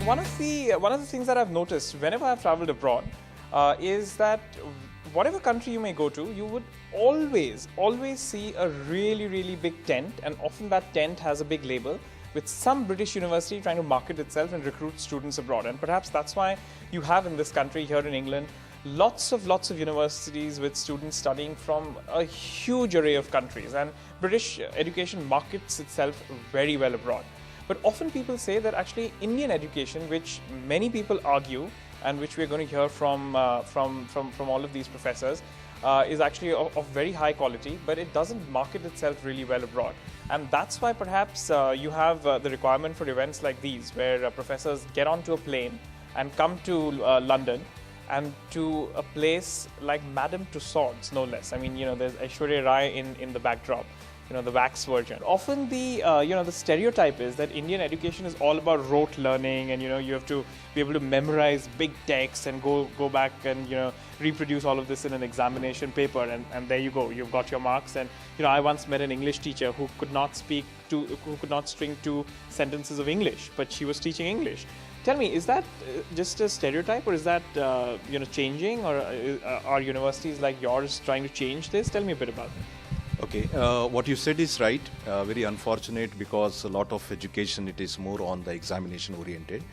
one of the things that I've noticed whenever I've traveled abroad is that whatever country you may go to, you would always see a really big tent, and often that tent has a big label with some British university trying to market itself and recruit students abroad. And perhaps that's why you have in this country, here in England, lots of universities with students studying from a huge array of countries, and British education markets itself very well abroad. But often people say that actually Indian education, which many people argue and which we're going to hear from all of these professors, is actually of very high quality, but it doesn't market itself really well abroad. And that's why perhaps you have the requirement for events like these, where professors get onto a plane and come to London, and to a place like Madame Tussauds, no less. I mean, there's Aishwarya Rai in the backdrop, the wax version. Often the stereotype is that Indian education is all about rote learning, and you have to be able to memorize big texts and go back and reproduce all of this in an examination paper, and there you go, you've got your marks. And I once met an English teacher who could not string two sentences of English, but she was teaching English. Tell me, is that just a stereotype, or is that changing, or are universities like yours trying to change this? Tell me a bit about it. Okay, what you said is right. Very unfortunate, because a lot of education, it is more on the examination oriented.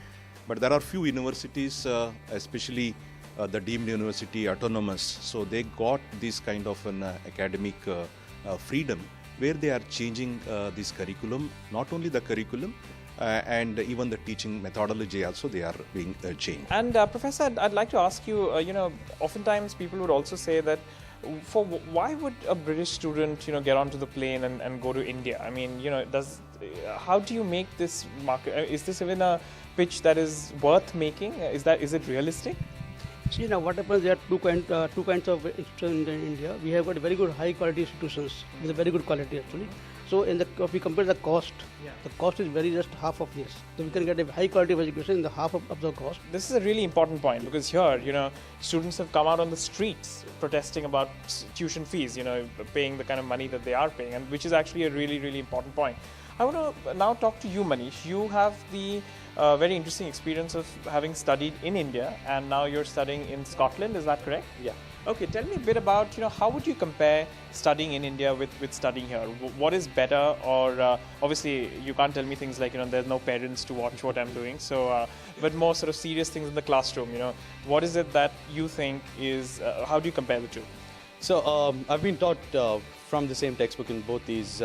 But there are few universities, especially the deemed university, autonomous. So they got this kind of an academic freedom, where they are changing this curriculum, not only the curriculum, and even the teaching methodology also they are being changed. And Professor, I'd like to ask you, oftentimes people would also say that why would a British student get onto the plane and go to India? I mean, how do you make this market? Is this even a pitch that is worth making? Is it realistic? See, now what happens, there are two kinds of institutions in India. We have got very good high quality institutions with a very good quality actually. So if we compare the cost, the cost is just half of this. So we can get a high quality of education in the half of the cost. This is a really important point, because here, students have come out on the streets protesting about tuition fees, paying the kind of money that they are paying, and which is actually a really important point. I want to now talk to you, Manish. You have the very interesting experience of having studied in India, and now you're studying in Scotland. Is that correct? Yeah. Okay, tell me a bit about, how would you compare studying in India with studying here? What is better? Or obviously you can't tell me things like, there's no parents to watch what I'm doing. So, but more sort of serious things in the classroom, what is it that you think is, how do you compare the two? So I've been taught from the same textbook in both these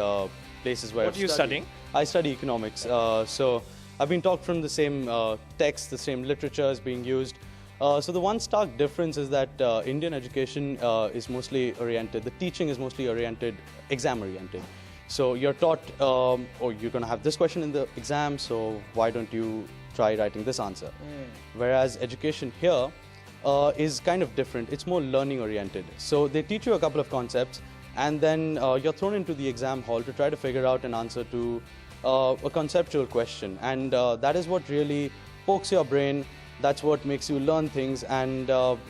places where What are you studying? I study economics. So I've been taught from the same text, the same literature is being used. So the one stark difference is that Indian education is mostly oriented, the teaching is mostly oriented, exam oriented. So you're taught, or you're going to have this question in the exam, so why don't you try writing this answer? Whereas education here is kind of different, it's more learning oriented. So they teach you a couple of concepts, and then you're thrown into the exam hall to try to figure out an answer to a conceptual question. And that is what really pokes your brain. That's what makes you learn things, and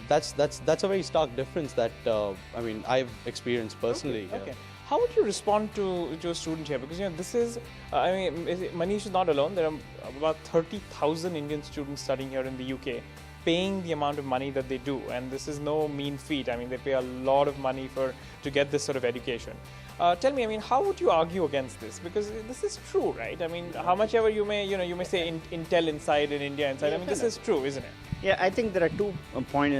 that's a very stark difference that I've experienced personally. Okay. How would you respond to a student here? Because this is, Manish is not alone. There are about 30,000 Indian students studying here in the UK, paying the amount of money that they do, and this is no mean feat. I mean, they pay a lot of money to get this sort of education. Tell me, how would you argue against this? Because this is true, right? I mean, how much ever you may say Intel inside and India inside. This is true, isn't it? Yeah, I think there are two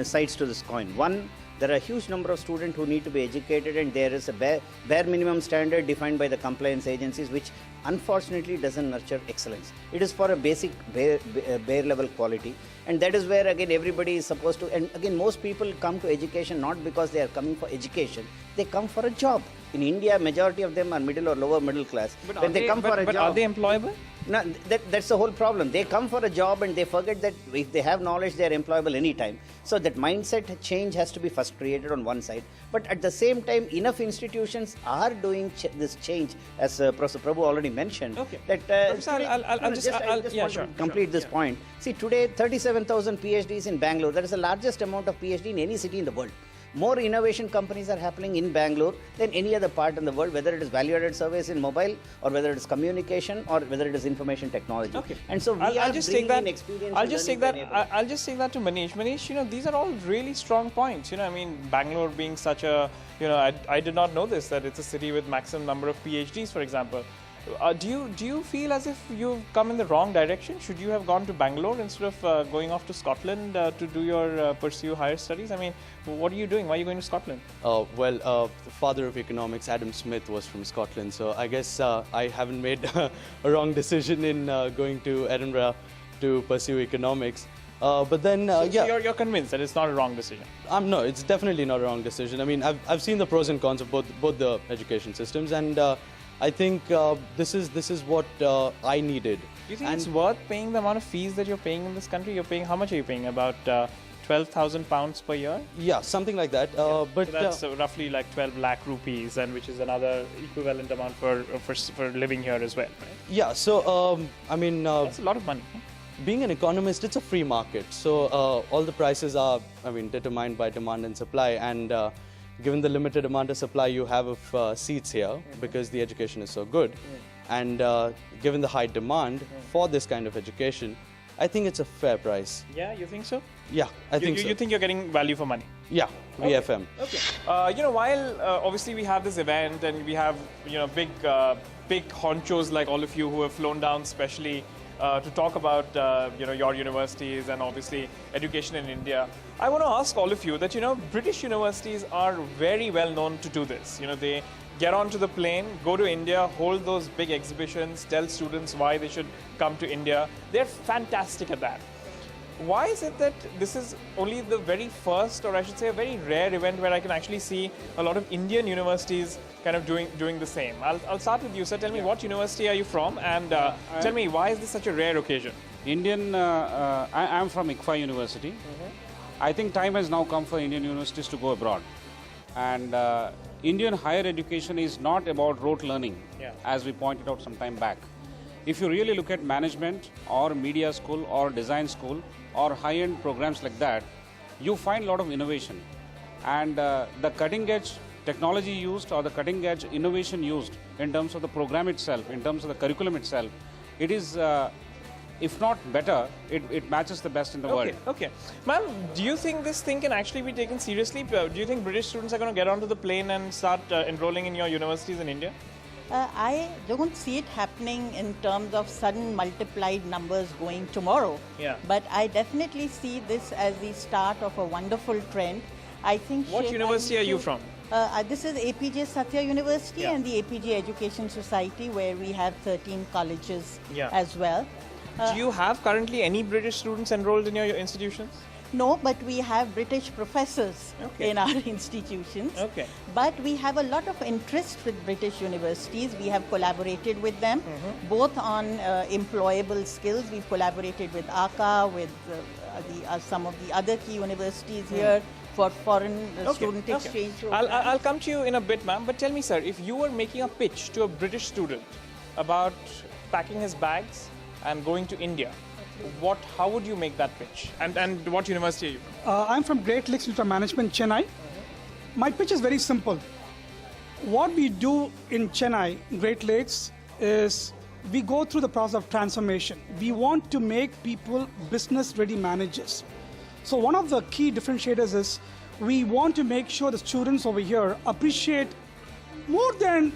sides to this coin. One, there are a huge number of students who need to be educated, and there is a bare minimum standard defined by the compliance agencies, which unfortunately doesn't nurture excellence. It is for a basic bare level quality, and that is where again everybody is supposed to, and again most people come to education not because they are coming for education, they come for a job. In India, majority of them are middle or lower middle class. But when they come for a job, are they employable? No, that's the whole problem. They come for a job and they forget that if they have knowledge, they are employable anytime. So that mindset change has to be first created on one side. But at the same time, enough institutions are doing this change, as Professor Prabhu already mentioned. Okay. That, Professor, I'll just want to complete this point. See, today 37,000 PhDs in Bangalore. That is the largest amount of PhD in any city in the world. more innovation companies are happening in Bangalore than any other part in the world, whether it is value-added service in mobile, or whether it is communication, or whether it is information technology. Okay. And so I'll just take that. I'll just take that. I'll I'll just take that to Manish. Manish, these are all really strong points. I mean, Bangalore being such a, I did not know this, that it's a city with maximum number of PhDs, for example. Do you feel as if you've come in the wrong direction? Should you have gone to Bangalore instead of going off to Scotland to do your pursue higher studies? I mean, what are you doing? Why are you going to Scotland? The father of economics, Adam Smith, was from Scotland, so I guess I haven't made a wrong decision in going to Edinburgh to pursue economics. But then, So you're convinced that it's not a wrong decision? No, it's definitely not a wrong decision. I mean, I've seen the pros and cons of both the education systems, and I think this is what I needed. Do you think it's worth paying the amount of fees that you're paying in this country? How much are you paying? About £12,000 per year? Yeah, something like that. But so that's roughly like 12 lakh rupees, and which is another equivalent amount for living here as well, right? Yeah, so I mean, that's a lot of money. being an economist, it's a free market. So all the prices are, determined by demand and supply. And given the limited amount of supply you have of seats here, because the education is so good, and given the high demand for this kind of education, I think it's a fair price. Yeah, you think so? Yeah, I think so. You think you're getting value for money? Yeah, VFM. Okay. While obviously we have this event and we have big honchos like all of you who have flown down specially to talk about your universities and obviously education in India, I want to ask all of you that British universities are very well known to do this. They get onto the plane, go to India, hold those big exhibitions, tell students why they should come to India. They're fantastic at that. Why is it that this is only the very first, or I should say a very rare event where I can actually see a lot of Indian universities kind of doing the same? I'll start with you, sir. Tell me, what university are you from, and tell me, why is this such a rare occasion? I'm from ICFA University. I think time has now come for Indian universities to go abroad. And Indian higher education is not about rote learning, as we pointed out some time back. If you really look at management or media school or design school or high-end programs like that, you find a lot of innovation. And the cutting-edge technology used or the cutting-edge innovation used in terms of the program itself, in terms of the curriculum itself, it is, if not better, it matches the best in the world. Okay. Ma'am, do you think this thing can actually be taken seriously? Do you think British students are going to get onto the plane and start enrolling in your universities in India? I don't see it happening in terms of sudden multiplied numbers going tomorrow. Yeah. But I definitely see this as the start of a wonderful trend. I think. What university are you from? This is APJ Satya University and the APJ Education Society, where we have 13 colleges as well. Do you have currently any British students enrolled in your institutions? No, but we have British professors in our institutions. Okay. But we have a lot of interest with British universities. We have collaborated with them, both on employable skills. We've collaborated with ACA, with some of the other key universities here for foreign student exchange. I'll come to you in a bit, ma'am. But tell me, sir, if you were making a pitch to a British student about packing his bags and going to India, how would you make that pitch? And what university are you from? I'm from Great Lakes Institute of Management, Chennai. My pitch is very simple. What we do in Chennai, Great Lakes, is we go through the process of transformation. We want to make people business-ready managers. So one of the key differentiators is we want to make sure the students over here appreciate more than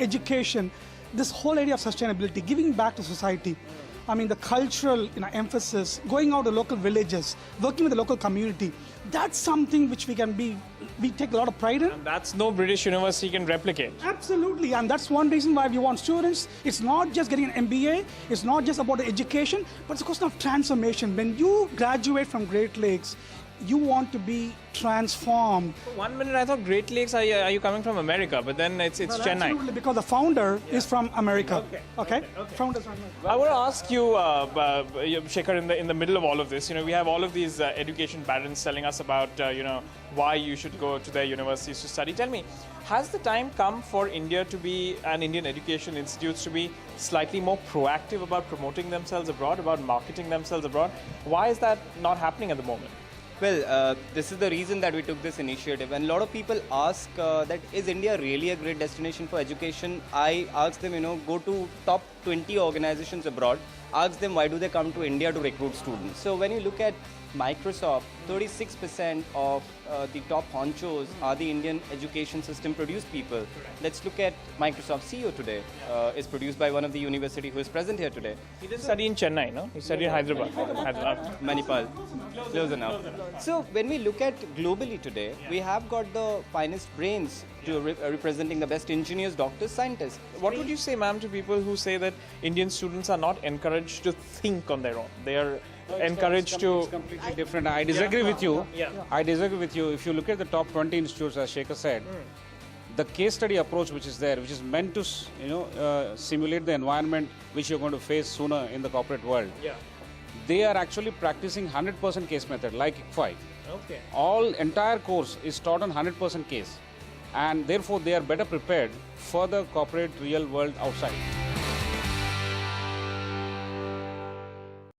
education, this whole idea of sustainability, giving back to society. The cultural emphasis, going out to local villages, working with the local community, that's something which we take a lot of pride in. And that's no British university can replicate. Absolutely, and that's one reason why we want students. It's not just getting an MBA, it's not just about the education, but it's a question of transformation. When you graduate from Great Lakes, you want to be transformed. For 1 minute I thought Great Lakes, are you coming from America? But then it's Chennai. Absolutely, because the founder is from America. Okay. Founder's from America. I want to ask you, Shekhar, in the middle of all of this, we have all of these education barons telling us about, why you should go to their universities to study. Tell me, has the time come for India to be, and Indian education institutes to be slightly more proactive about promoting themselves abroad, about marketing themselves abroad? Why is that not happening at the moment? Well, this is the reason that we took this initiative. And a lot of people ask that is India really a great destination for education? I ask them, go to top 20 organizations abroad. Ask them why do they come to India to recruit students. So when you look at Microsoft, 36% of the top honchos are the Indian education system produced people. Let's look at Microsoft CEO today. Is produced by one of the university who is present here today. He didn't study in Chennai, no? He studied in Hyderabad. Manipal, close enough. So when we look at globally today, we have got the finest brains to representing the best engineers, doctors, scientists. What would you say, ma'am, to people who say that Indian students are not encouraged to think on their own? They are encouraged to... It's completely different. I disagree with you. Yeah. I disagree with you. If you look at the top 20 institutes, as Shekhar said, the case study approach which is there, which is meant to simulate the environment which you're going to face sooner in the corporate world, they are actually practicing 100% case method like ICFI. Okay. All entire course is taught on 100% case, and therefore they are better prepared for the corporate real world outside.